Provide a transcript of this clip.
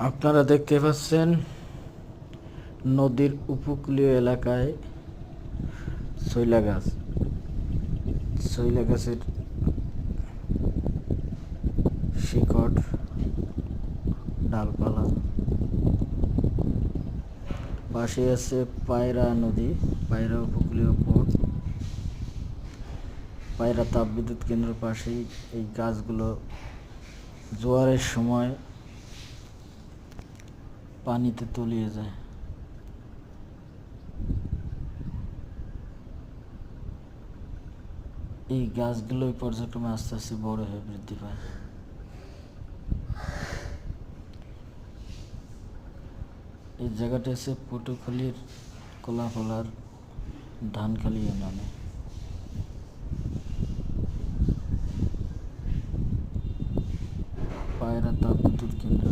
আপনারা দেখতে পাচ্ছেন নদীর উপকূলীয় এলাকায় শৈলা গাছ। শৈলা গাছের শিকড়, ডালপালা। পাশে আছে পায়রা নদী, পায়রা উপকূলীয় পোর্ট, পায়রা তাপবিদ্যুৎ কেন্দ্রের পাশেই এই গাছগুলো জোয়ারের সময় পানিতে তলিয়ে যায়। এই গাছগুলোই পর্যায়ক্রমে আস্তে আস্তে বড় হয়ে বৃদ্ধি পায়। এই জায়গাটা হচ্ছে পটুখালীর কলাফলার ধানখালী ইউনিয়নে। পায়রা তাপবিদ্যুৎ কেন্দ্র।